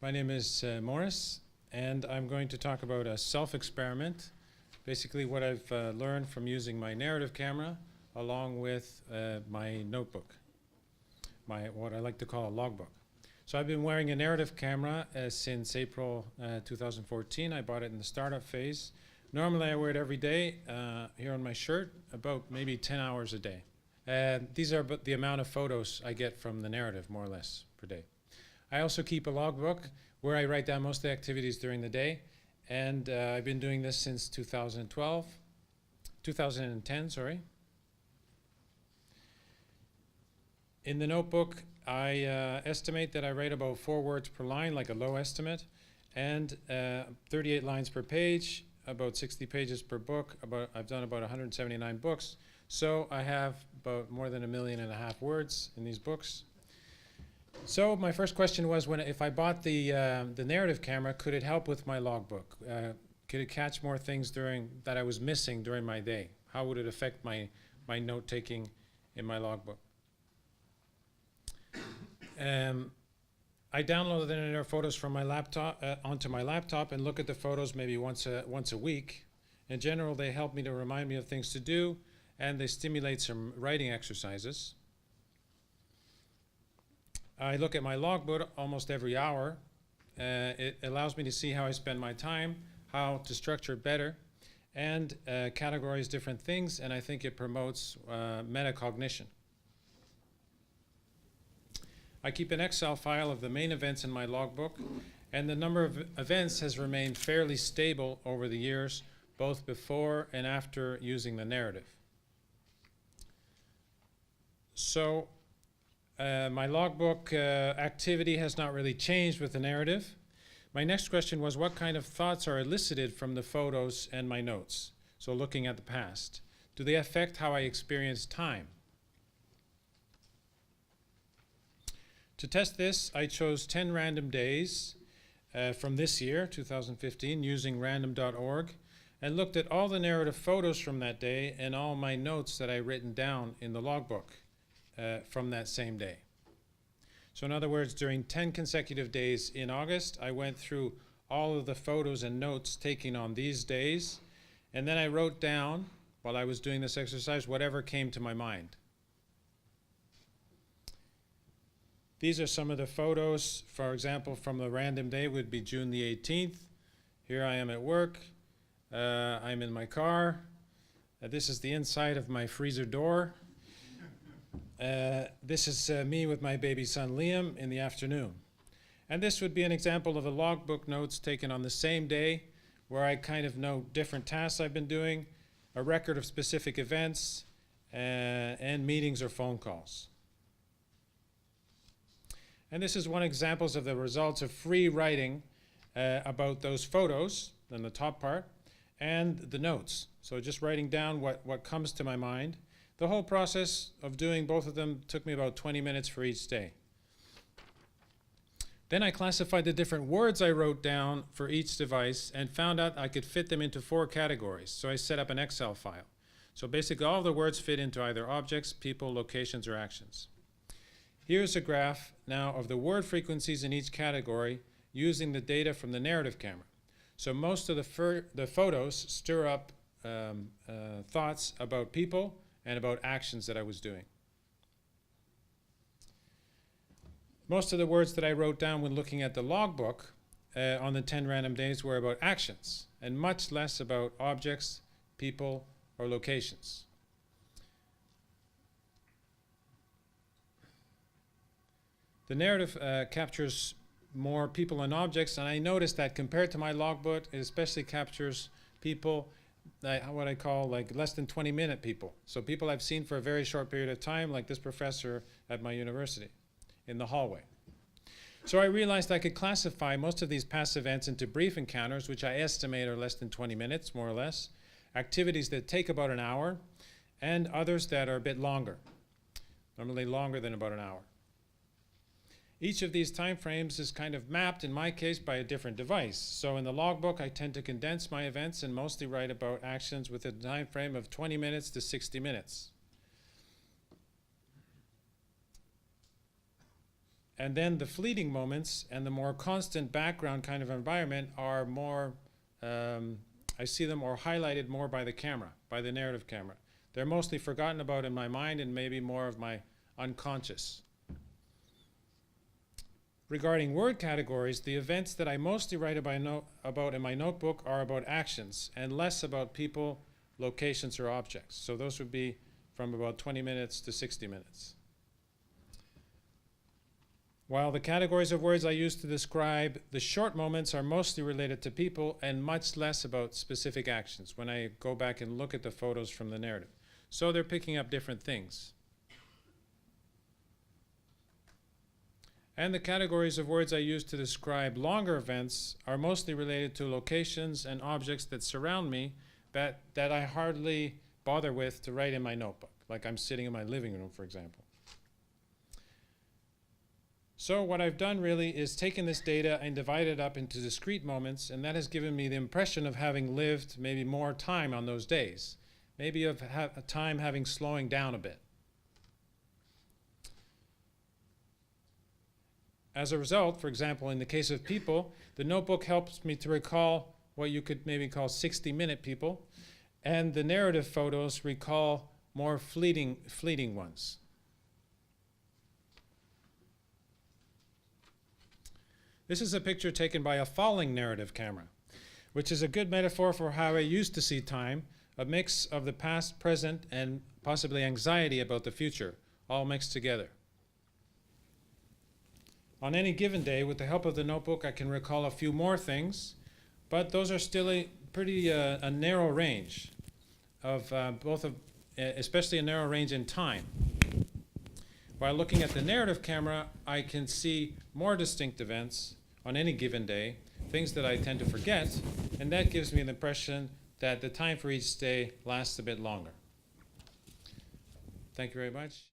My name is Morris, and I'm going to talk about a self-experiment, basically what I've learned from using my narrative camera along with my notebook, what I like to call a logbook. So I've been wearing a narrative camera since April 2014. I bought it in the startup phase. Normally I wear it every day here on my shirt, about maybe 10 hours a day. These are the amount of photos I get from the narrative, more or less, per day. I also keep a logbook where I write down most of the activities during the day, and I've been doing this since 2010, sorry. In the notebook, I estimate that I write about 4 words per line, like a low estimate, and 38 lines per page, about 60 pages per book. I've done about 179 books, so I have about more than 1.5 million words in these books. So my first question was, if I bought the narrative camera, could it help with my logbook? Could it catch more things that I was missing during my day? How would it affect my note-taking in my logbook? I downloaded the narrative photos from my laptop onto my laptop and look at the photos maybe once a week. In general, they help me to remind me of things to do, and they stimulate some writing exercises. I look at my logbook almost every hour. It allows me to see how I spend my time, how to structure it better, and categorize different things, and I think it promotes metacognition. I keep an Excel file of the main events in my logbook, and the number of events has remained fairly stable over the years, both before and after using the narrative. So my logbook activity has not really changed with the narrative. My next question was, what kind of thoughts are elicited from the photos and my notes? So looking at the past. Do they affect how I experience time? To test this, I chose 10 random days from this year, 2015, using random.org, and looked at all the narrative photos from that day and all my notes that I'd written down in the logbook from that same day. So in other words, during 10 consecutive days in August, I went through all of the photos and notes taken on these days, and then I wrote down, while I was doing this exercise, whatever came to my mind. These are some of the photos, for example, from the random day would be June the 18th. Here I am at work. I'm in my car. This is the inside of my freezer door. This is me with my baby son Liam in the afternoon. And this would be an example of a logbook notes taken on the same day, where I kind of note different tasks I've been doing, a record of specific events, and meetings or phone calls. And this is one example of the results of free writing about those photos, in the top part, and the notes. So just writing down what comes to my mind. The whole process of doing both of them took me about 20 minutes for each day. Then I classified the different words I wrote down for each device and found out I could fit them into 4 categories. So I set up an Excel file. So basically all the words fit into either objects, people, locations, or actions. Here's a graph now of the word frequencies in each category using the data from the narrative camera. So most of the photos stir up thoughts about people and about actions that I was doing. Most of the words that I wrote down when looking at the logbook on the 10 random days were about actions, and much less about objects, people, or locations. The narrative captures more people and objects, and I noticed that compared to my logbook, it especially captures people, what I call like less than 20-minute people. So people I've seen for a very short period of time, like this professor at my university in the hallway. So I realized I could classify most of these past events into brief encounters, which I estimate are less than 20 minutes, more or less, activities that take about an hour, and others that are a bit longer, normally longer than about an hour. Each of these time frames is kind of mapped, in my case, by a different device. So in the logbook, I tend to condense my events and mostly write about actions with a time frame of 20 minutes to 60 minutes. And then the fleeting moments and the more constant background kind of environment are more, I see them or highlighted more by the camera, by the narrative camera. They're mostly forgotten about in my mind and maybe more of my unconscious. Regarding word categories, the events that I mostly write about in my notebook are about actions and less about people, locations, or objects. So those would be from about 20 minutes to 60 minutes. While the categories of words I use to describe the short moments are mostly related to people and much less about specific actions when I go back and look at the photos from the narrative. So they're picking up different things. And the categories of words I use to describe longer events are mostly related to locations and objects that surround me that I hardly bother with to write in my notebook, like I'm sitting in my living room, for example. So what I've done really is taken this data and divided it up into discrete moments, and that has given me the impression of having lived maybe more time on those days, maybe of a time having slowing down a bit. As a result, for example, in the case of people, the notebook helps me to recall what you could maybe call 60-minute people, and the narrative photos recall more fleeting ones. This is a picture taken by a falling narrative camera, which is a good metaphor for how I used to see time, a mix of the past, present, and possibly anxiety about the future, all mixed together. On any given day, with the help of the notebook, I can recall a few more things, but those are still a pretty a narrow range of especially a narrow range in time. While looking at the narrative camera, I can see more distinct events on any given day, things that I tend to forget, and that gives me the impression that the time for each day lasts a bit longer. Thank you very much.